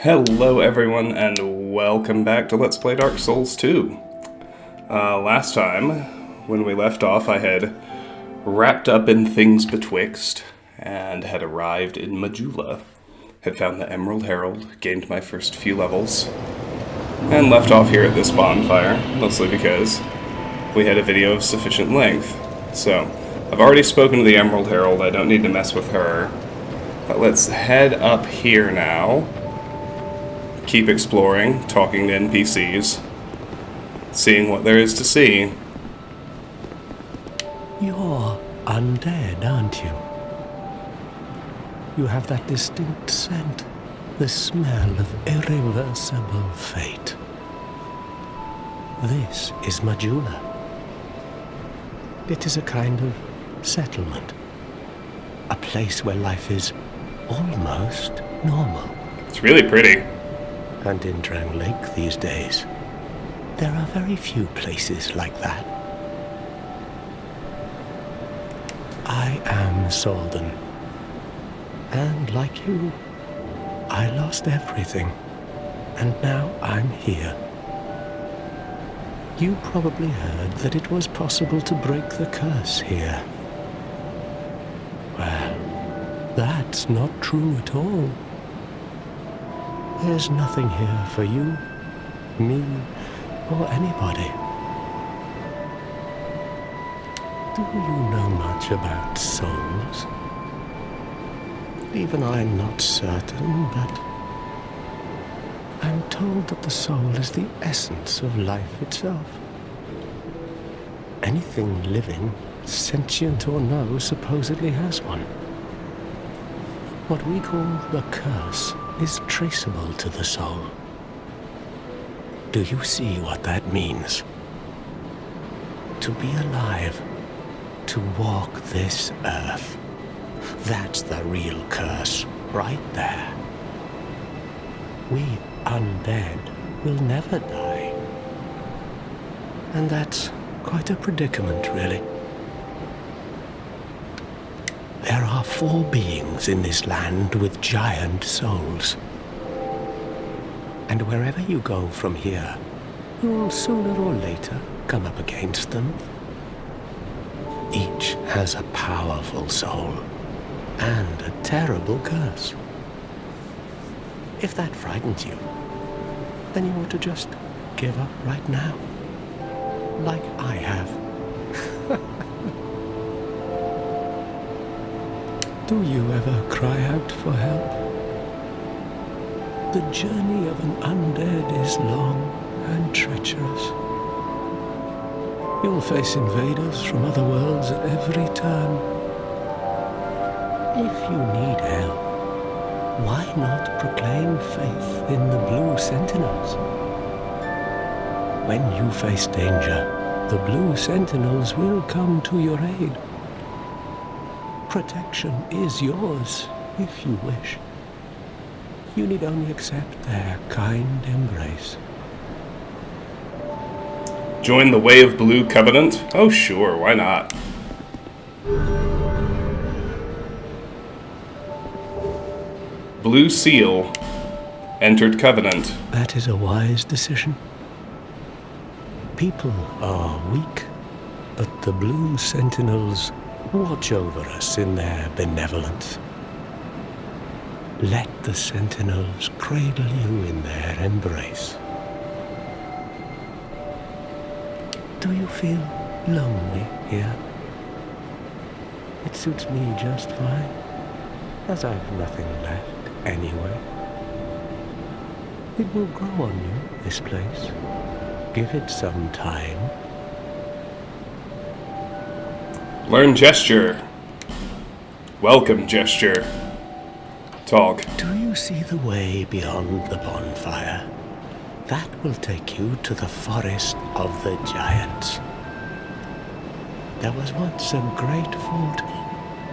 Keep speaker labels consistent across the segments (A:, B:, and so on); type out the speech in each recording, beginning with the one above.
A: Hello everyone, and welcome back to Let's Play Dark Souls 2. Last time, when we left off, I had wrapped up in Things Betwixt, and had arrived in Majula. Had found the Emerald Herald, gained my first few levels, and left off here at this bonfire, mostly because we had a video of sufficient length. So, I've already spoken to the Emerald Herald, I don't need to mess with her. But let's head up here now. Keep exploring, talking to NPCs, seeing what there is to see.
B: You're undead, aren't you? You have that distinct scent, the smell of irreversible fate. This is Majula. It is a kind of settlement, a place where life is almost normal.
A: It's really pretty.
B: And in Drang Lake these days, there are very few places like that. I am Solden, and like you, I lost everything, and now I'm here. You probably heard that it was possible to break the curse here. Well, that's not true at all. There's nothing here for you, me, or anybody. Do you know much about souls? Even I'm not certain, but I'm told that the soul is the essence of life itself. Anything living, sentient or no, supposedly has one. What we call the curse is traceable to the soul. Do you see what that means? To be alive, to walk this earth, that's the real curse, right there. We undead will never die. And that's quite a predicament, really. There are 4 beings in this land with giant souls. And wherever you go from here, you'll sooner or later come up against them. Each has a powerful soul and a terrible curse. If that frightens you, then you ought to just give up right now, like I have. Do you ever cry out for help? The journey of an undead is long and treacherous. You'll face invaders from other worlds at every turn. If you need help, why not proclaim faith in the Blue Sentinels? When you face danger, the Blue Sentinels will come to your aid. Protection is yours, if you wish. You need only accept their kind embrace.
A: Join the Way of Blue Covenant? Oh sure, why not? Blue Seal entered Covenant.
B: That is a wise decision. People are weak, but the Blue Sentinels watch over us in their benevolence. Let the Sentinels cradle you in their embrace. Do you feel lonely here? It suits me just fine, as I've nothing left anyway. It will grow on you, this place. Give it some time.
A: Learn Gesture. Welcome Gesture. Talk.
B: Do you see the way beyond the bonfire? That will take you to the Forest of the Giants. There was once a great fort,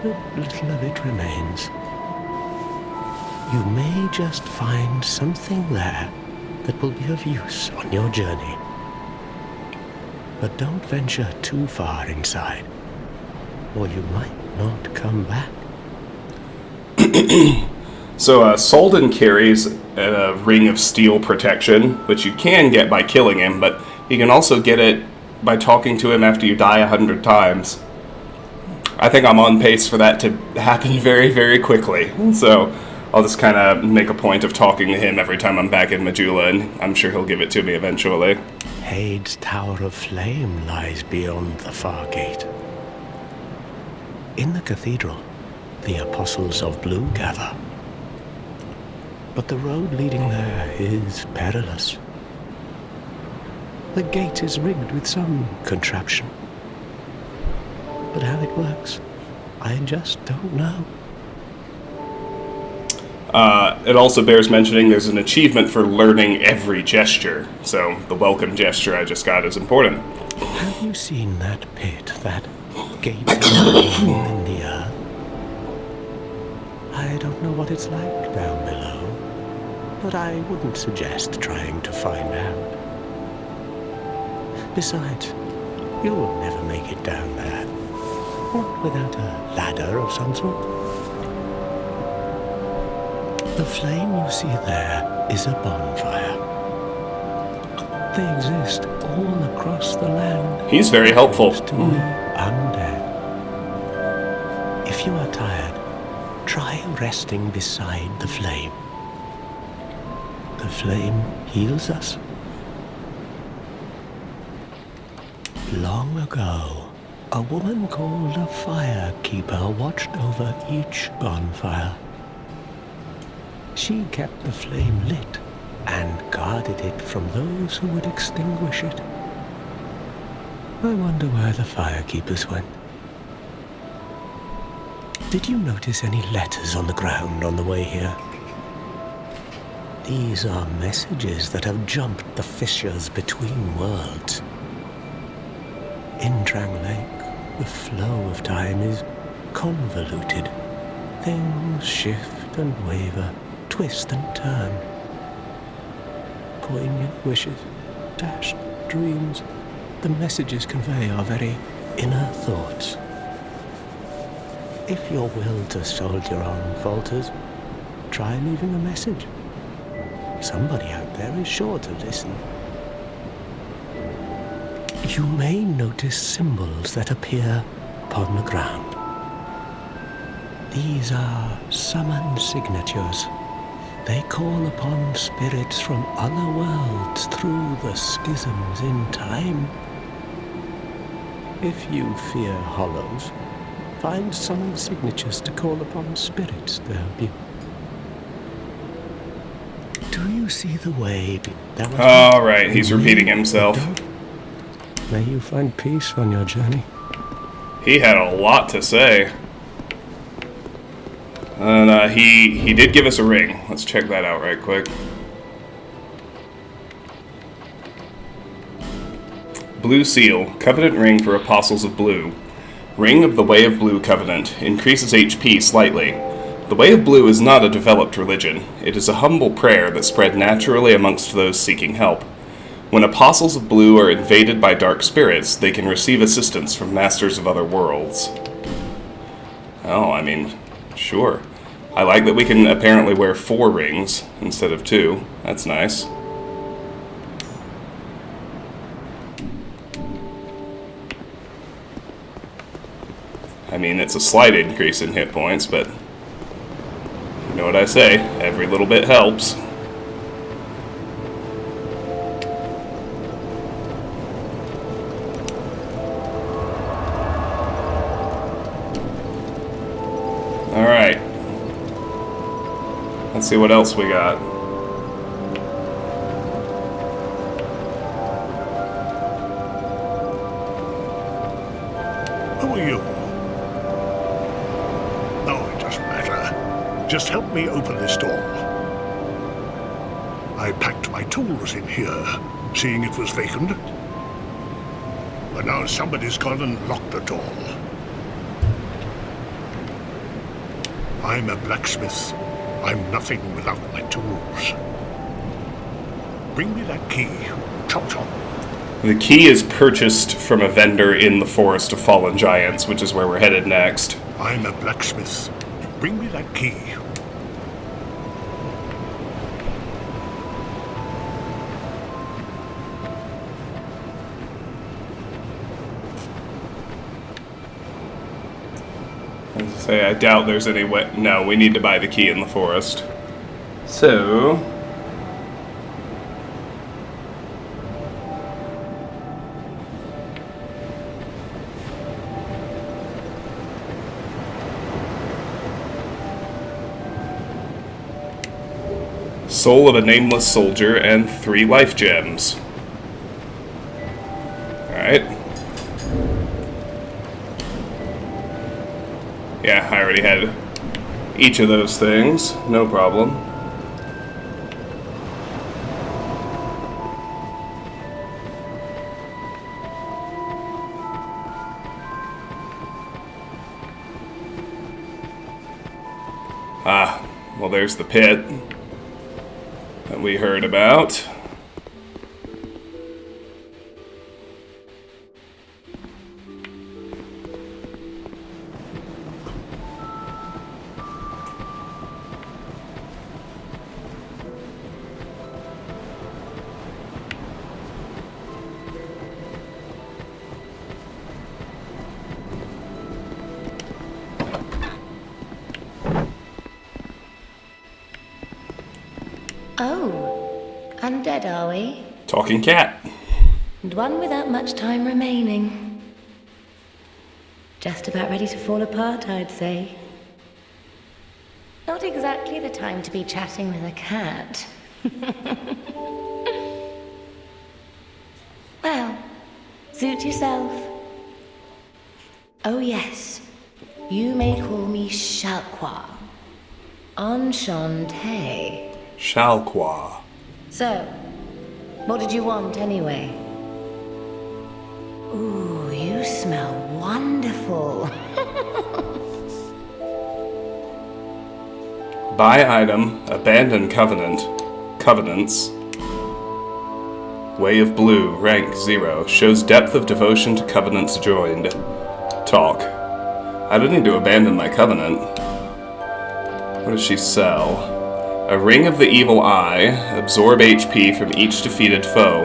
B: but little of it remains. You may just find something there that will be of use on your journey. But don't venture too far inside, or you might not come back.
A: So Solden carries a ring of steel protection, which you can get by killing him, but you can also get it by talking to him after you die 100 times. I think I'm on pace for that to happen very, very quickly. So I'll just kind of make a point of talking to him every time I'm back in Majula, and I'm sure he'll give it to me eventually.
B: Hade's Tower of Flame lies beyond the far gate. In the cathedral, the Apostles of Blue gather. But the road leading there is perilous. The gate is rigged with some contraption. But how it works, I just don't know.
A: It also bears mentioning there's an achievement for learning every gesture, so the welcome gesture I just got is important.
B: Have you seen that pit, that gaping hole in the earth? I don't know what it's like down below, but I wouldn't suggest trying to find out. Besides, you'll never make it down there. Not without a ladder of some sort. The flame you see there is a bonfire. They exist all across the land.
A: He's very helpful.
B: To the undead. If you are tired, try resting beside the flame. The flame heals us. Long ago, a woman called a firekeeper watched over each bonfire. She kept the flame lit and guarded it from those who would extinguish it. I wonder where the firekeepers went. Did you notice any letters on the ground on the way here? These are messages that have jumped the fissures between worlds. In Drang Lake, the flow of time is convoluted. Things shift and waver, twist and turn. Poignant wishes, dashed dreams. The messages convey our very inner thoughts. If your will to soldier on falters, try leaving a message. Somebody out there is sure to listen. You may notice symbols that appear upon the ground. These are summon signatures. They call upon spirits from other worlds through the schisms in time. If you fear hollows, find summon signatures to call upon spirits to help you. Do you see the way that was...
A: All right, he's repeating himself.
B: May you find peace on your journey.
A: He had a lot to say. And he did give us a ring. Let's check that out right quick. Blue Seal, Covenant Ring for Apostles of Blue. Ring of the Way of Blue Covenant. Increases HP slightly. The Way of Blue is not a developed religion. It is a humble prayer that spread naturally amongst those seeking help. When Apostles of Blue are invaded by dark spirits, they can receive assistance from Masters of Other Worlds. Oh, I mean, sure. I like that we can apparently wear 4 rings instead of 2. That's nice. I mean, it's a slight increase in hit points, but you know what I say, every little bit helps. Alright. Let's see what else we got.
C: Who are you? No, it doesn't matter. Just help me open this door. I packed my tools in here, seeing it was vacant. But now somebody's gone and locked the door. I'm a blacksmith. I'm nothing without my tools. Bring me that key. Chop chop.
A: The key is purchased from a vendor in the Forest of Fallen Giants, which is where we're headed next.
C: I'm a blacksmith. Bring me that key.
A: Say, I doubt there's any way. No, we need to buy the key in the forest. So. Soul of a nameless soldier and 3 life gems. Alright. Yeah, I already had each of those things. No problem. Ah, well, there's the pit that we heard about.
D: Oh, undead are we?
A: Talking cat.
D: And one without much time remaining. Just about ready to fall apart, I'd say. Not exactly the time to be chatting with a cat. Well, suit yourself. Oh yes, you may call me Shalqua. Enchanté.
A: Shalqua.
D: So, what did you want anyway? Ooh, you smell wonderful.
A: Buy item, abandon covenants. Way of Blue, rank 0. Shows depth of devotion to covenants joined. Talk. I don't need to abandon my covenant. What does she sell? A Ring of the Evil Eye. Absorb HP from each defeated foe.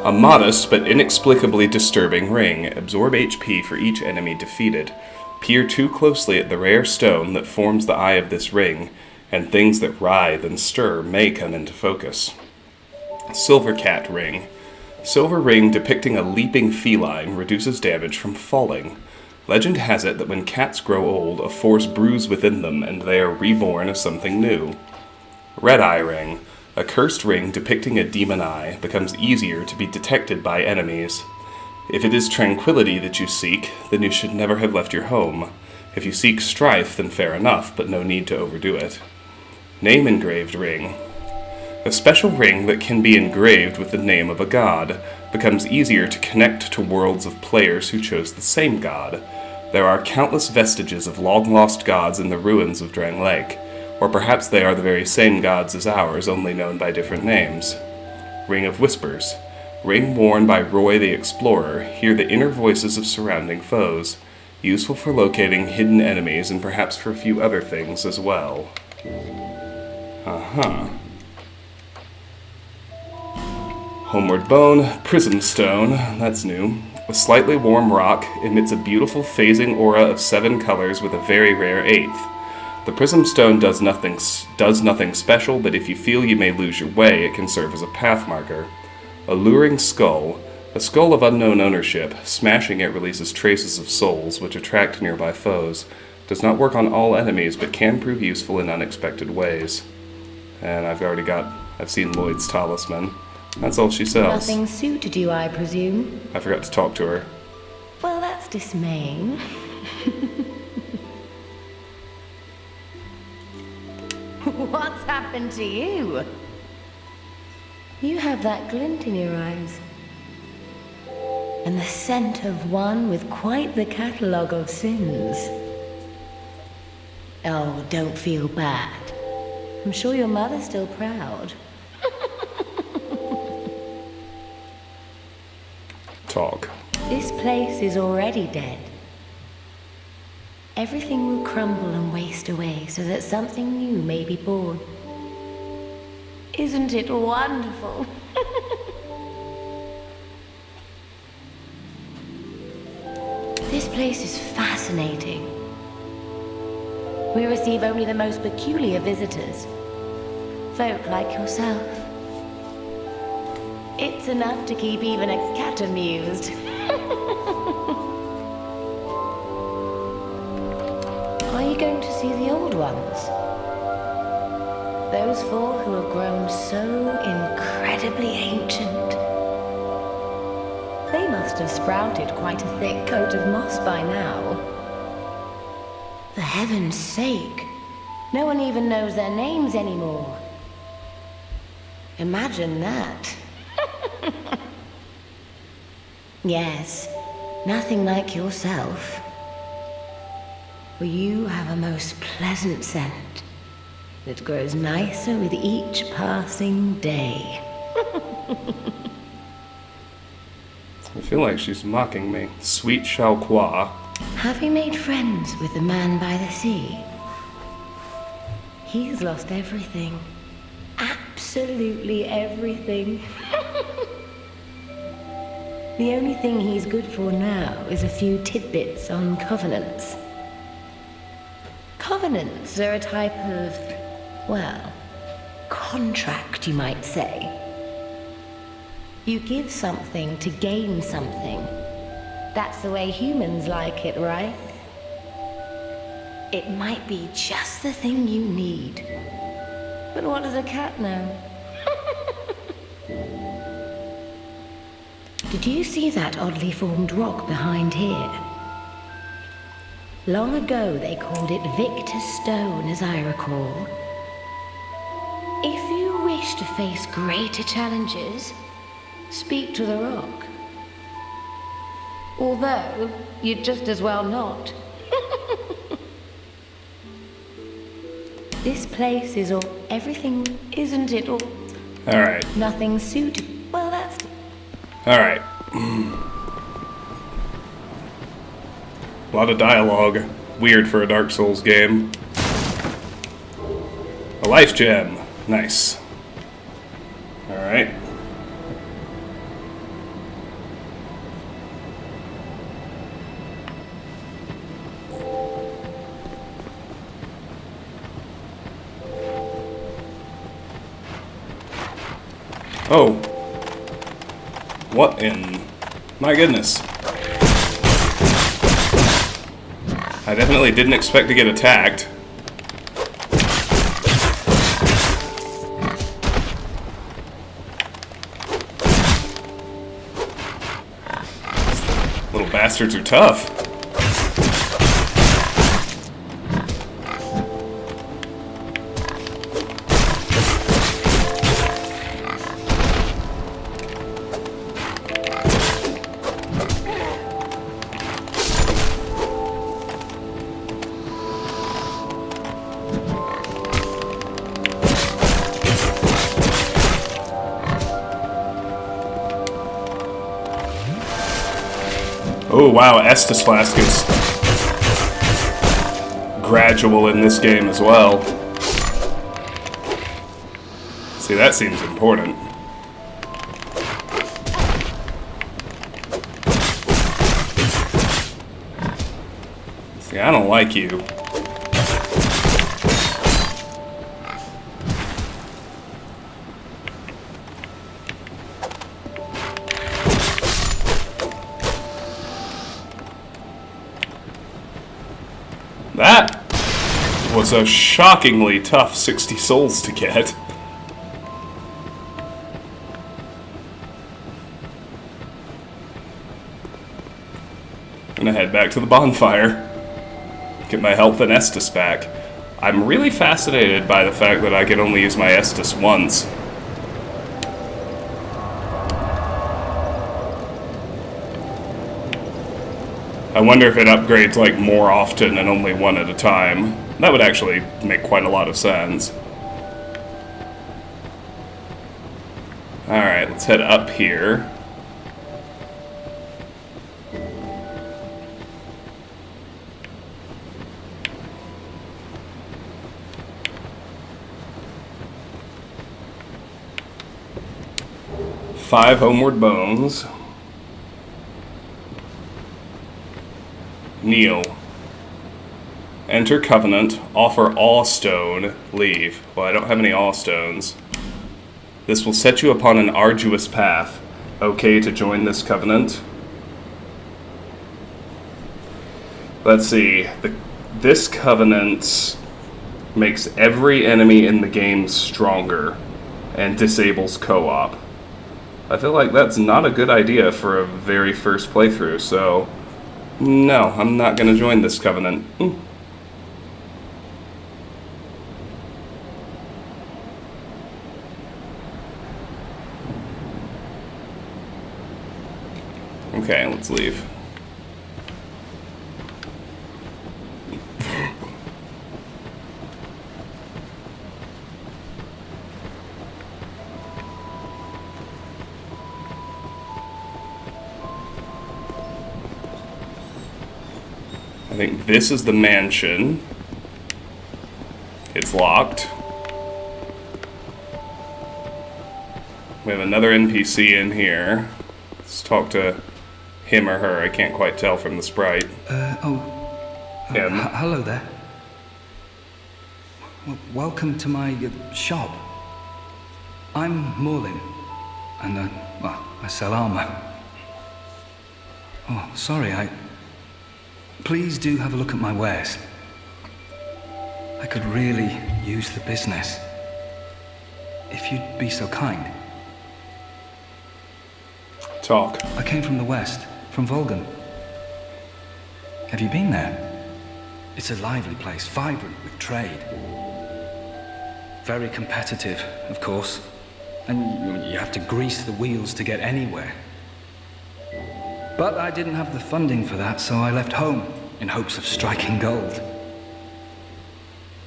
A: A modest but inexplicably disturbing ring. Absorb HP for each enemy defeated. Peer too closely at the rare stone that forms the eye of this ring, and things that writhe and stir may come into focus. Silver Cat Ring. Silver ring depicting a leaping feline reduces damage from falling. Legend has it that when cats grow old, a force brews within them and they are reborn as something new. Red Eye Ring. A cursed ring depicting a demon eye becomes easier to be detected by enemies. If it is tranquility that you seek, then you should never have left your home. If you seek strife, then fair enough, but no need to overdo it. Name Engraved Ring. A special ring that can be engraved with the name of a god becomes easier to connect to worlds of players who chose the same god. There are countless vestiges of long-lost gods in the ruins of Drang Lake, or perhaps they are the very same gods as ours, only known by different names. Ring of Whispers. Ring worn by Roy the Explorer. Hear the inner voices of surrounding foes. Useful for locating hidden enemies and perhaps for a few other things as well. Homeward Bone, Prism Stone, that's new. A slightly warm rock emits a beautiful phasing aura of 7 colors with a very rare 8th. The Prism Stone does nothing special, but if you feel you may lose your way, it can serve as a path marker. Alluring Skull. A skull of unknown ownership. Smashing it releases traces of souls, which attract nearby foes. Does not work on all enemies, but can prove useful in unexpected ways. And I've seen Lloyd's Talisman. That's all she sells.
D: Nothing suited you, I presume?
A: I forgot to talk to her.
D: Well, that's dismaying. What's happened to you? You have that glint in your eyes. And the scent of one with quite the catalogue of sins. Oh, don't feel bad. I'm sure your mother's still proud.
A: Talk.
D: This place is already dead. Everything will crumble and waste away so that something new may be born. Isn't it wonderful? This place is fascinating. We receive only the most peculiar visitors. Folk like yourself. It's enough to keep even a cat amused. Are you going to see the old ones? Those four who have grown so incredibly ancient. They must have sprouted quite a thick coat of moss by now. For heaven's sake, no one even knows their names anymore. Imagine that. Yes, nothing like yourself. For you have a most pleasant scent that grows nicer with each passing day.
A: I feel like she's mocking me. Sweet Xiaoqua.
D: Have you made friends with the man by the sea? He's lost everything. Absolutely everything. The only thing he's good for now is a few tidbits on covenants. Covenants are a type of, well, contract, you might say. You give something to gain something. That's the way humans like it, right? It might be just the thing you need. But what does a cat know? Did you see that oddly formed rock behind here? Long ago they called it Victor's Stone, as I recall. If you wish to face greater challenges, speak to the rock. Although, you'd just as well not. This place is all... everything, isn't it all?
A: Alright.
D: Nothing suited. Well, that's...
A: Alright. A lot of dialogue. Weird for a Dark Souls game. A life gem. Nice. Alright. Oh. What in... my goodness. I definitely didn't expect to get attacked. Little bastards are tough. Oh wow, Estes Flask is gradual in this game as well. See, that seems important. See, I don't like you. That was a shockingly tough 60 souls to get. I'm gonna head back to the bonfire. Get my health and Estes back. I'm really fascinated by the fact that I can only use my Estes once. I wonder if it upgrades like more often and only one at a time. That would actually make quite a lot of sense. Alright, let's head up here. Five homeward bones. Kneel. Enter Covenant, offer all stone, leave. Well, I don't have any all stones. This will set you upon an arduous path. Okay to join this covenant. Let's see. This covenant makes every enemy in the game stronger and disables co-op. I feel like that's not a good idea for a very first playthrough, so no, I'm not going to join this covenant. Okay, let's leave. I think this is the mansion. It's locked. We have another NPC in here. Let's talk to him or her. I can't quite tell from the sprite. Him.
E: Hello there. Welcome to my shop. I'm Morlin, and I sell armor. Oh, sorry, Please do have a look at my wares. I could really use the business. If you'd be so kind.
A: Talk.
E: I came from the west, from Volgan. Have you been there? It's a lively place, vibrant with trade. Very competitive, of course. And you have to grease the wheels to get anywhere. But I didn't have the funding for that, so I left home in hopes of striking gold.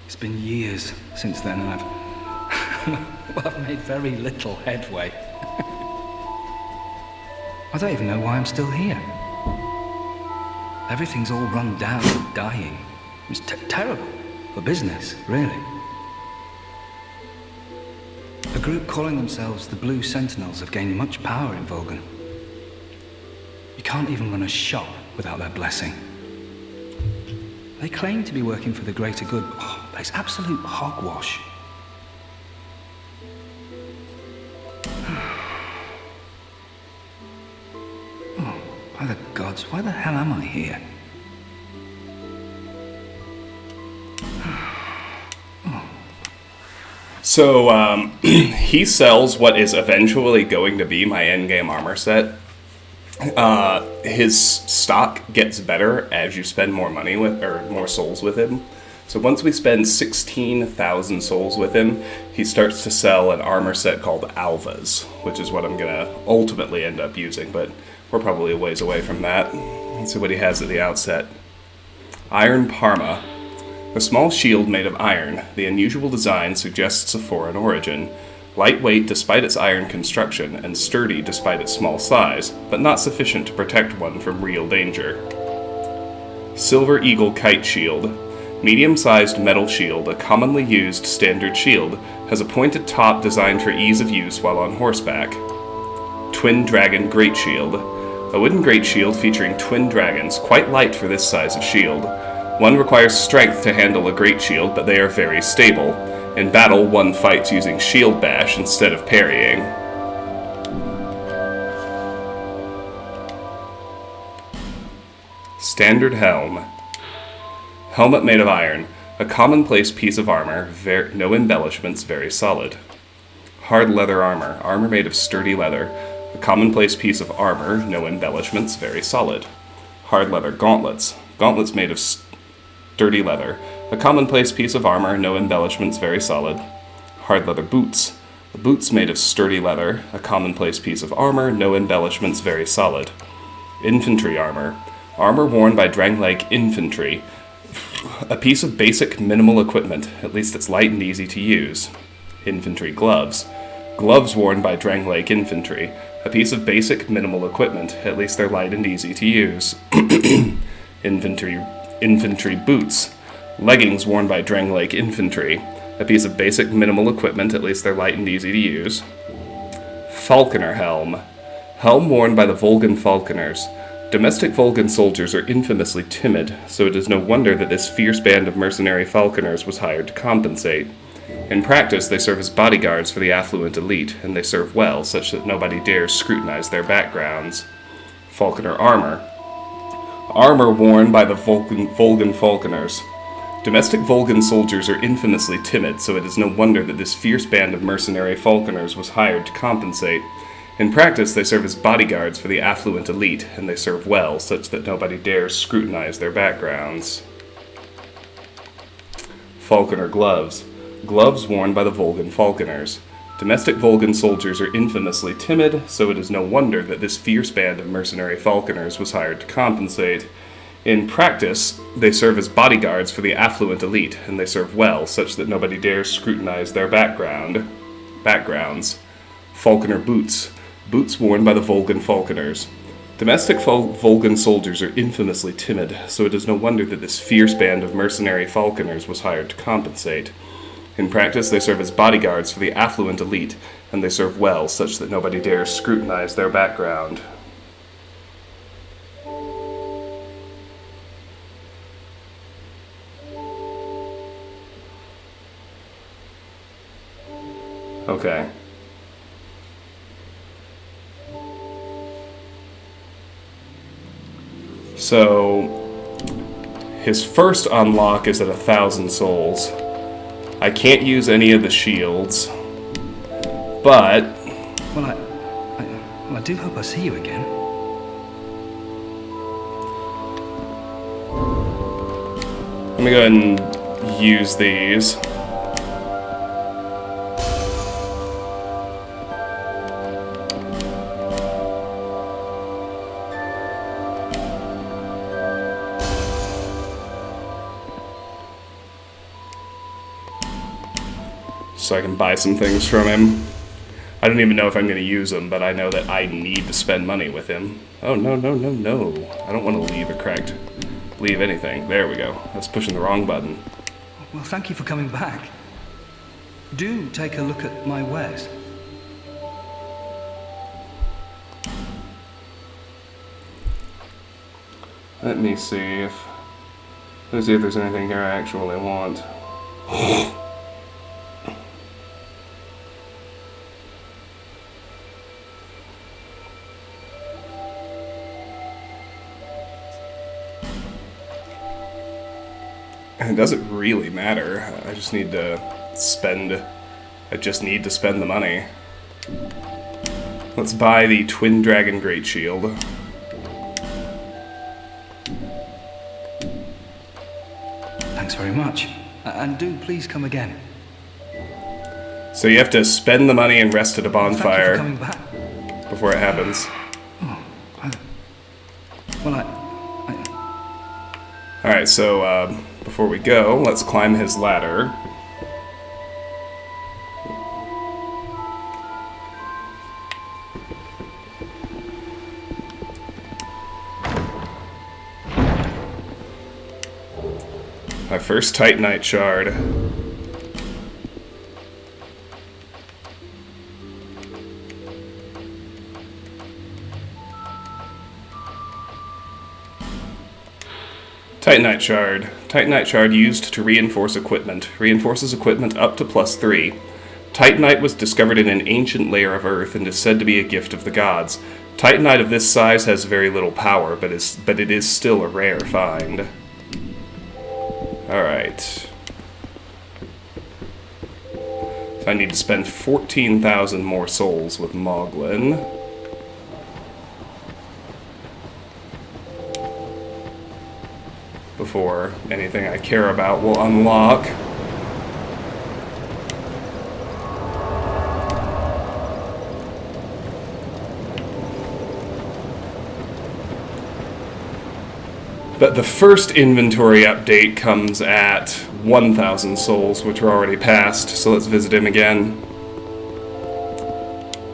E: It's been years since then, and I've made very little headway. I don't even know why I'm still here. Everything's all run down and dying. It's terrible for business, really. A group calling themselves the Blue Sentinels have gained much power in Volgan. You can't even run a shop without their blessing. They claim to be working for the greater good, but it's absolute hogwash. Oh, by the gods, why the hell am I here?
A: So, he sells what is eventually going to be my endgame armor set. His stock gets better as you spend more money with, or more souls with him. So once we spend 16,000 souls with him, he starts to sell an armor set called Alvas, which is what I'm gonna ultimately end up using, but we're probably a ways away from that. Let's see what he has at the outset. Iron Parma. A small shield made of iron. The unusual design suggests a foreign origin. Lightweight despite its iron construction, and sturdy despite its small size, but not sufficient to protect one from real danger. Silver Eagle Kite Shield. Medium-sized metal shield, a commonly used standard shield, has a pointed top designed for ease of use while on horseback. Twin Dragon Great Shield. A wooden great shield featuring twin dragons, quite light for this size of shield. One requires strength to handle a great shield, but they are very stable. In battle, one fights using shield bash instead of parrying. Standard Helm. Helmet made of iron. A commonplace piece of armor, no embellishments, very solid. Hard leather armor. Armor made of sturdy leather. A commonplace piece of armor, no embellishments, very solid. Hard leather gauntlets. Gauntlets made of sturdy leather. A commonplace piece of armor, no embellishments, very solid. Hard leather boots. The boots made of sturdy leather. A commonplace piece of armor, no embellishments, very solid. Infantry armor. Armor worn by Drangleic infantry. A piece of basic minimal equipment, at least it's light and easy to use. Infantry gloves. Gloves worn by Drangleic infantry. A piece of basic minimal equipment, at least they're light and easy to use. Infantry boots. Leggings worn by Drangleic infantry. A piece of basic minimal equipment, at least they're light and easy to use. Falconer helm. Helm worn by the Volgan falconers. Domestic Vulcan soldiers are infamously timid, so it is no wonder that this fierce band of mercenary falconers was hired to compensate. In practice, they serve as bodyguards for the affluent elite, and they serve well, such that nobody dares scrutinize their backgrounds. Falconer armor. Armor worn by the Vulcan falconers. Domestic Vulcan soldiers are infamously timid, so it is no wonder that this fierce band of mercenary falconers was hired to compensate. In practice, they serve as bodyguards for the affluent elite, and they serve well, such that nobody dares scrutinize their backgrounds. Falconer Gloves. Gloves worn by the Vulcan falconers. Domestic Vulcan soldiers are infamously timid, so it is no wonder that this fierce band of mercenary falconers was hired to compensate. In practice, they serve as bodyguards for the affluent elite, and they serve well, such that nobody dares scrutinize their backgrounds. Falconer Boots. Boots worn by the Vulcan falconers. Domestic Vulcan soldiers are infamously timid, so it is no wonder that this fierce band of mercenary falconers was hired to compensate. In practice, they serve as bodyguards for the affluent elite, and they serve well, such that nobody dares scrutinize their background. Okay. So, his first unlock is at 1,000 souls. I can't use any of the shields, but...
E: Well, I do hope I see you again.
A: Let me go ahead and use these. So I can buy some things from him. I don't even know if I'm going to use them, but I know that I need to spend money with him. Oh, no. I don't want to leave anything. There we go. I was pushing the wrong button.
E: Well, thank you for coming back. Do take a look at my wares.
A: Let me see if there's anything here I actually want. It doesn't really matter. I just need to spend the money. Let's buy the Twin Dragon Great Shield.
E: Thanks very much. And do please come again.
A: So you have to spend the money and rest at a bonfire
E: Thank you for coming back.
A: Before it happens. Alright, so before we go, let's climb his ladder. My first Titanite shard. Titanite shard. Titanite shard used to reinforce equipment. Reinforces equipment up to +3. Titanite was discovered in an ancient layer of Earth and is said to be a gift of the gods. Titanite of this size has very little power, but it is still a rare find. Alright. So I need to spend 14,000 more souls with Moglin. Before anything I care about will unlock. But the first inventory update comes at 1,000 souls, which are already passed, so let's visit him again.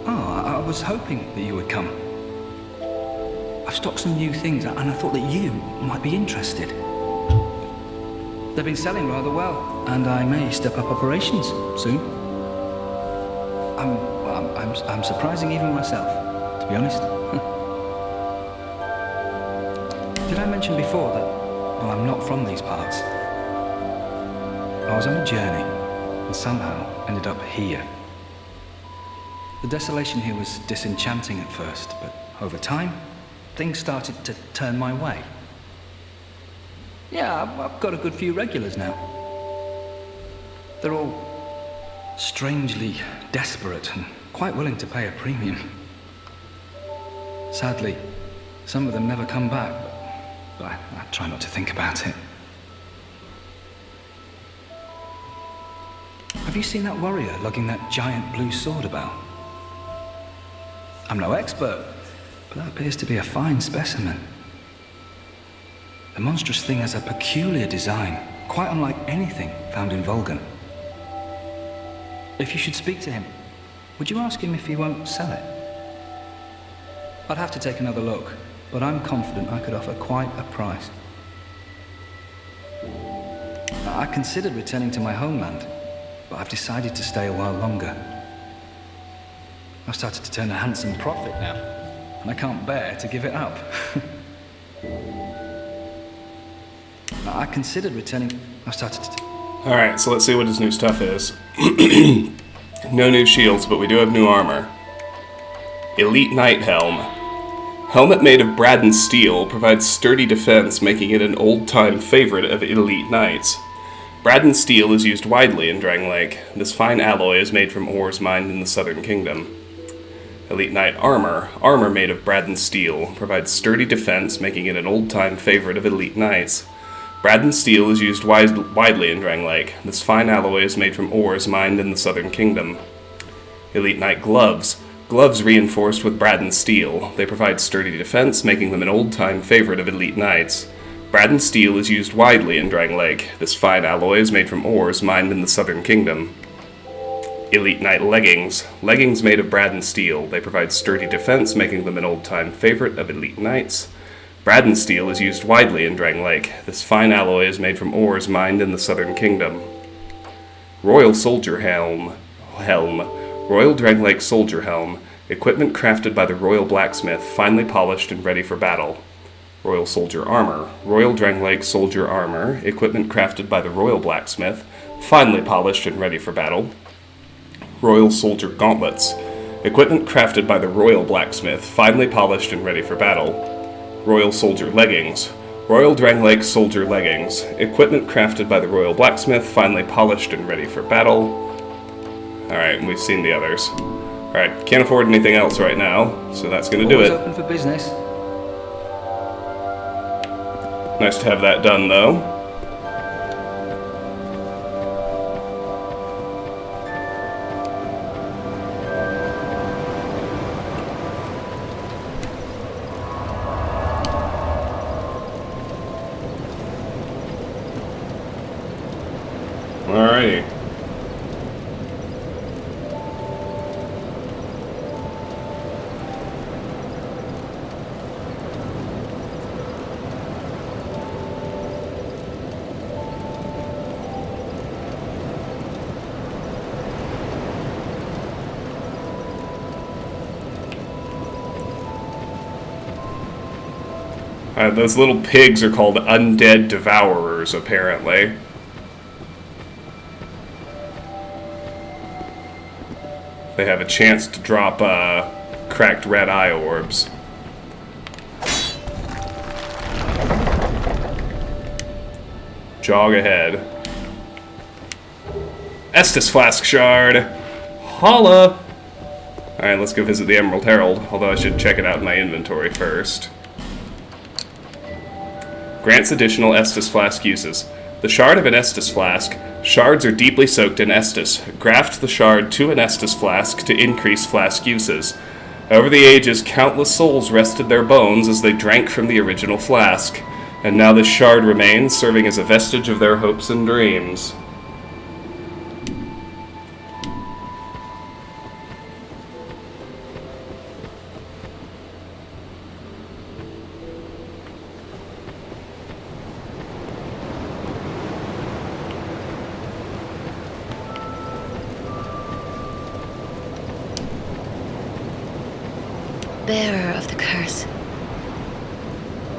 E: Oh, I was hoping that you would come. I've stocked some new things, and I thought that you might be interested. They've been selling rather well, and I may step up operations soon. I'm surprising even myself, to be honest. mentioned before that, well, I'm not from these parts? I was on a journey, and somehow ended up here. The desolation here was disenchanting at first, but over time, things started to turn my way. Yeah, I've got a good few regulars now. They're all strangely desperate and quite willing to pay a premium. Sadly, some of them never come back, but I try not to think about it. Have you seen that warrior lugging that giant blue sword about? I'm no expert, but that appears to be a fine specimen. The monstrous thing has a peculiar design, quite unlike anything found in Volgan. If you should speak to him, would you ask him if he won't sell it? I'd have to take another look, but I'm confident I could offer quite a price. I considered returning to my homeland, but I've decided to stay a while longer. I've started to turn a handsome profit now, and I can't bear to give it up. I considered returning. I've started to...
A: Alright, so let's see what his new stuff is. No new shields, but we do have new armor. Elite Knight Helm. Helmet made of Braden steel, provides sturdy defense, making it an old-time favorite of elite knights. Braden steel is used widely in Drangleic. This fine alloy is made from ores mined in the Southern Kingdom. Elite Knight Armor. Armor made of Braden steel, provides sturdy defense, making it an old-time favorite of elite knights. Braden steel is used widely in Drangleic. This fine alloy is made from ores mined in the Southern Kingdom. Elite Knight Gloves. Gloves reinforced with Braden steel. They provide sturdy defense, making them an old-time favorite of elite knights. Braden steel is used widely in Drangleic. This fine alloy is made from ores mined in the Southern Kingdom. Elite Knight Leggings. Leggings made of Braden steel. They provide sturdy defense, making them an old-time favorite of elite knights. Braden steel is used widely in Drangleic. This fine alloy is made from ores mined in the Southern Kingdom. Royal Soldier Helm. Royal Drangleic Soldier Helm. Equipment crafted by the Royal Blacksmith, finely polished and ready for battle. Royal Soldier Armor. Royal Drangleic Soldier Armor. Equipment crafted by the Royal Blacksmith, finely polished and ready for battle. Royal Soldier Gauntlets. Equipment crafted by the Royal Blacksmith, finely polished and ready for battle. Royal Soldier Leggings. Royal Drangleic Soldier Leggings. Equipment crafted by the Royal Blacksmith, finely polished and ready for battle. Alright, and we've seen the others. Alright, can't afford anything else right now, so that's gonna do it.
E: Always open for business.
A: Nice to have that done, though. Alrighty. Those little pigs are called undead devourers, apparently. They have a chance to drop cracked red eye orbs. Jog ahead. Estes Flask Shard! Holla! Alright, let's go visit the Emerald Herald, although I should check it out in my inventory first. Grants additional Estes Flask uses. The shard of an Estes Flask. Shards are deeply soaked in Estes. Graft the shard to an Estes Flask to increase flask uses. Over the ages, countless souls rested their bones as they drank from the original flask, and now this shard remains, serving as a vestige of their hopes and dreams.
D: Bearer of the curse.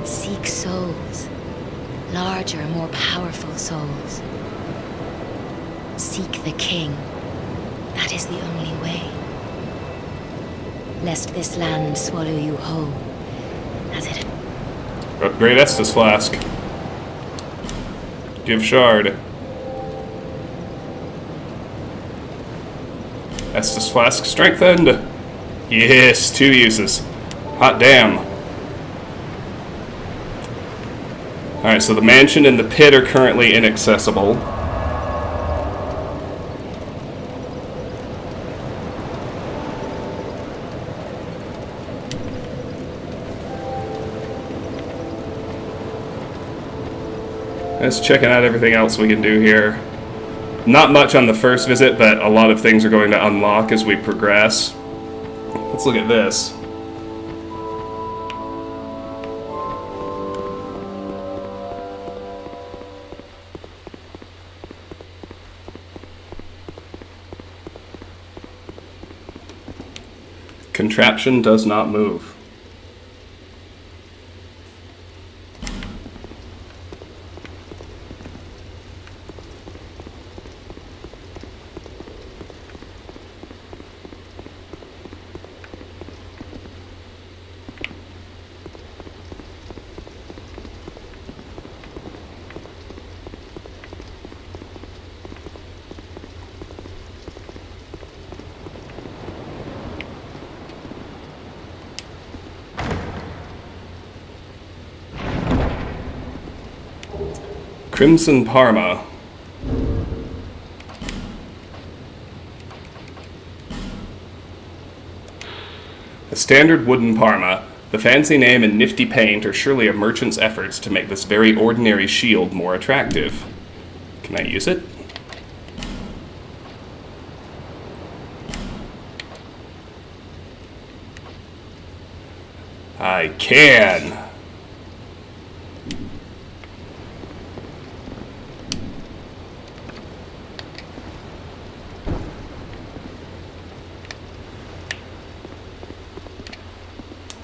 D: Seek souls. Larger, more powerful souls. Seek the king. That is the only way. Lest this land swallow you whole, as it...
A: Upgrade Estes Flask. Give Shard. Estes Flask strengthened. Yes, 2 uses. Hot damn. Alright, so the mansion and the pit are currently inaccessible. Let's checking out everything else we can do here. Not much on the first visit, but a lot of things are going to unlock as we progress. Let's look at this. Contraption does not move. Crimson Parma. A standard wooden Parma. The fancy name and nifty paint are surely a merchant's efforts to make this very ordinary shield more attractive. Can I use it? I can!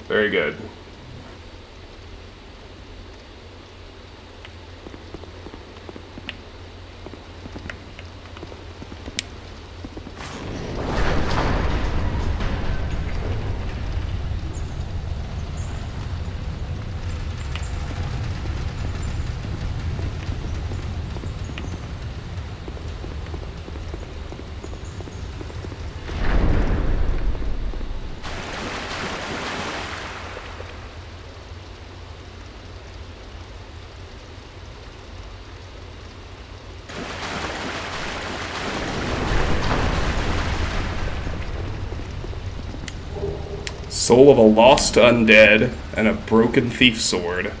A: Very good. Soul of a lost undead, and a broken thief sword.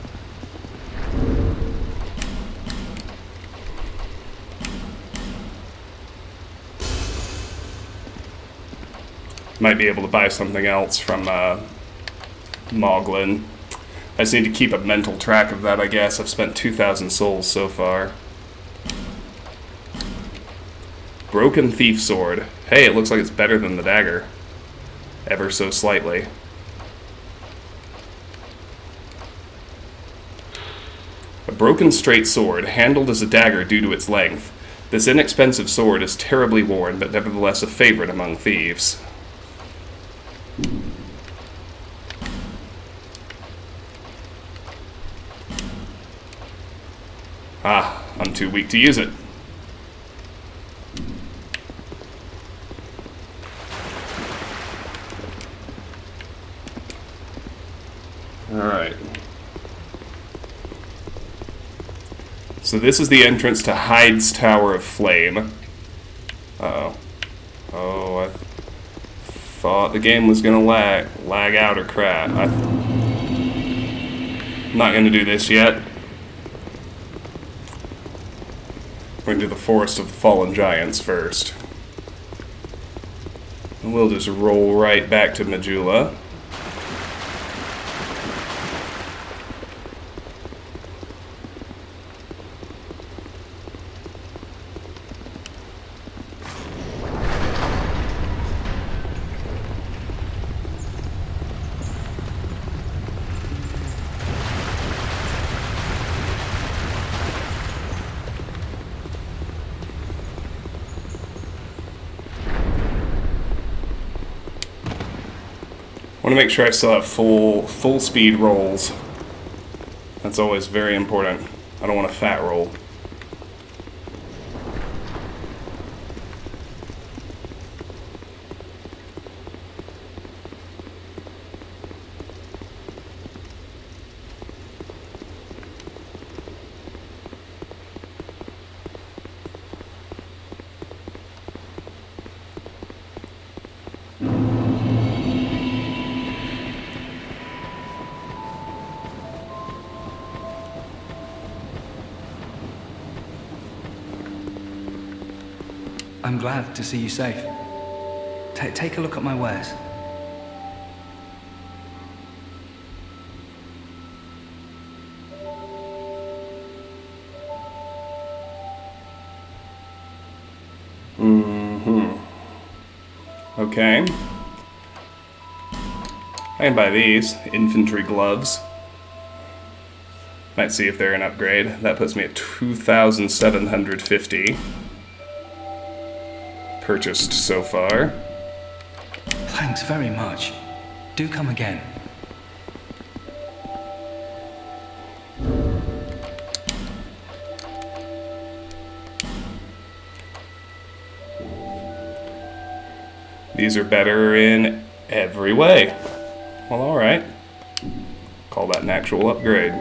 A: Might be able to buy something else from Moglin. I just need to keep a mental track of that, I guess. I've spent 2,000 souls so far. Broken thief sword. Hey, it looks like it's better than the dagger. Ever so slightly. A broken straight sword, handled as a dagger due to its length. This inexpensive sword is terribly worn, but nevertheless a favorite among thieves. Ah, I'm too weak to use it. Alright. So this is the entrance to Hyde's Tower of Flame. Uh-oh. Oh, I thought the game was gonna lag out or crap. I'm not gonna do this yet. We're gonna do the Forest of the Fallen Giants first. And we'll just roll right back to Majula. want to make sure I still have full speed rolls. That's always very important. I don't want a fat roll.
E: I'm glad to see you safe. Take a look at my wares.
A: Okay. I can buy these. Infantry Gloves. Might see if they're an upgrade. That puts me at 2,750. Purchased so far.
E: Thanks very much. Do come again.
A: These are better in every way. Well, alright. Call that an actual upgrade.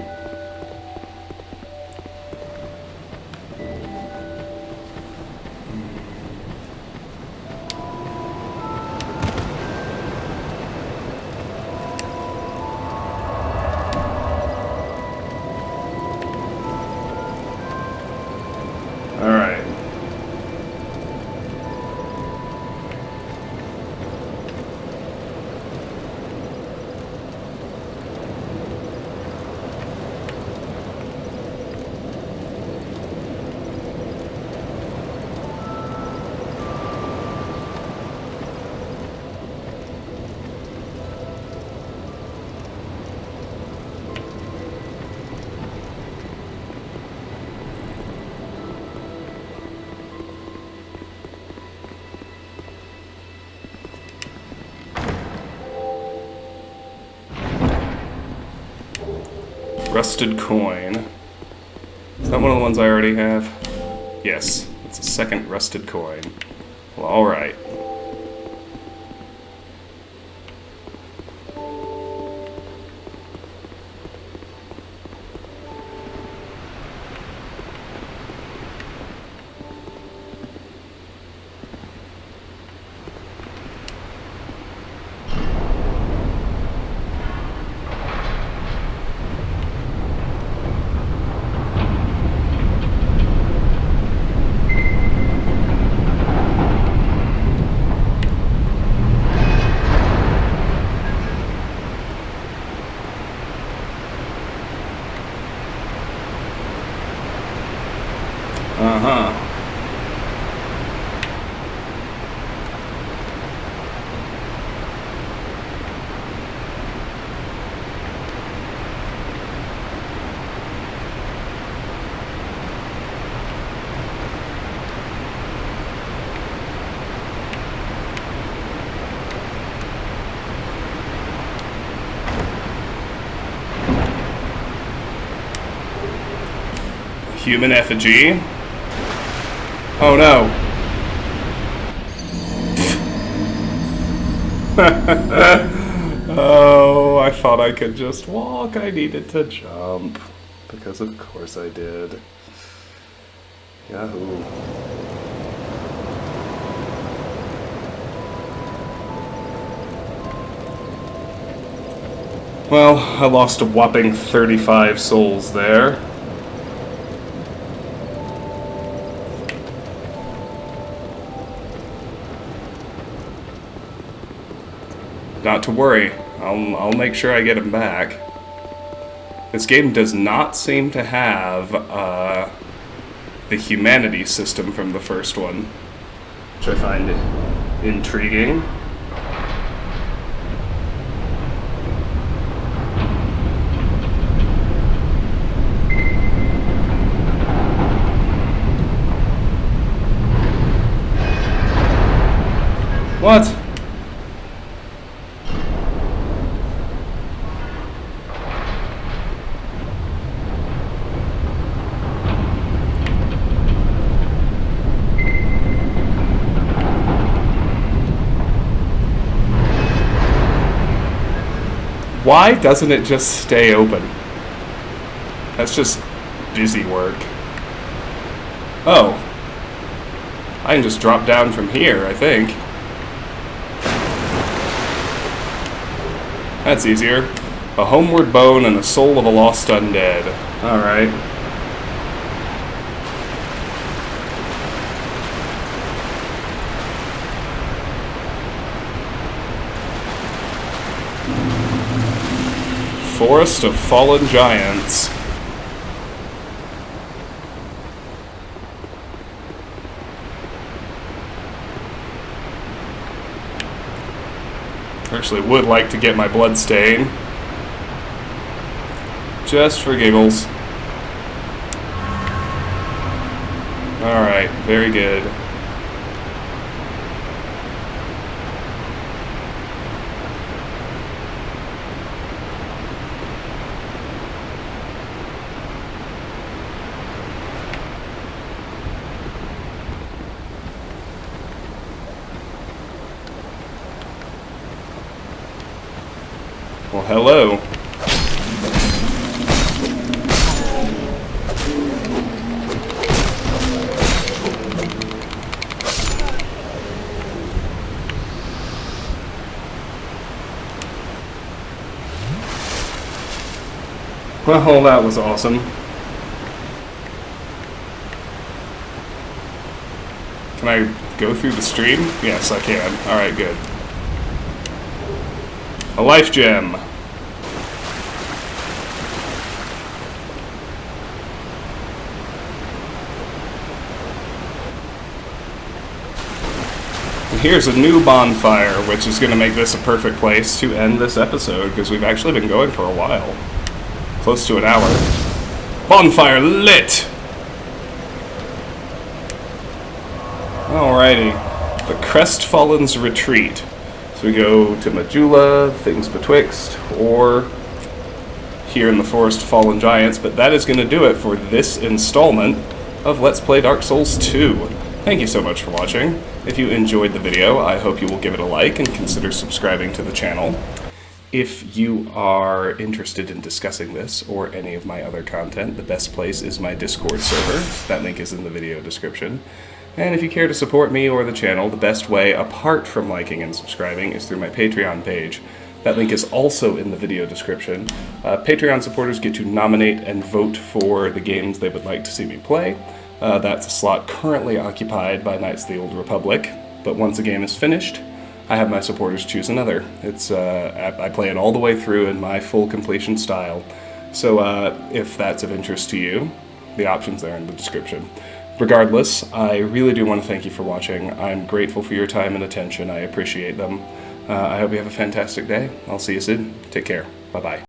A: Alright. Rusted coin. Is that one of the ones I already have? Yes, it's a second rusted coin. Well, alright. Uh-huh. Human effigy. Oh no. Oh, I thought I could just walk. I needed to jump. Because of course I did. Yahoo. Well, I lost a whopping 35 souls there. Not to worry, I'll make sure I get him back. This game does not seem to have the humanity system from the first one, which I find intriguing. What? Why doesn't it just stay open? That's just busy work. Oh. I can just drop down from here, I think. That's easier. A homeward bone and a soul of a lost undead. Alright. Forest of Fallen Giants. Actually would like to get my blood stain. Just for giggles. Alright, very good. Well, hello. Well, that was awesome. Can I go through the stream? Yes, I can. Alright, good. A life gem. And here's a new bonfire, which is going to make this a perfect place to end this episode, because we've actually been going for a while. Close to an hour. Bonfire lit! Alrighty. The Crestfallen's Retreat. So we go to Majula, Things Betwixt, or here in the Forest of Fallen Giants, but that is going to do it for this installment of Let's Play Dark Souls 2. Thank you so much for watching. If you enjoyed the video, I hope you will give it a like and consider subscribing to the channel. If you are interested in discussing this or any of my other content, the best place is my Discord server. That link is in the video description. And if you care to support me or the channel, the best way, apart from liking and subscribing, is through my Patreon page. That link is also in the video description. Patreon supporters get to nominate and vote for the games they would like to see me play. That's a slot currently occupied by Knights of the Old Republic, but once a game is finished, I have my supporters choose another. I play it all the way through in my full completion style. So if that's of interest to you, the options are in the description. Regardless, I really do want to thank you for watching. I'm grateful for your time and attention. I appreciate them. I hope you have a fantastic day. I'll see you soon. Take care. Bye-bye.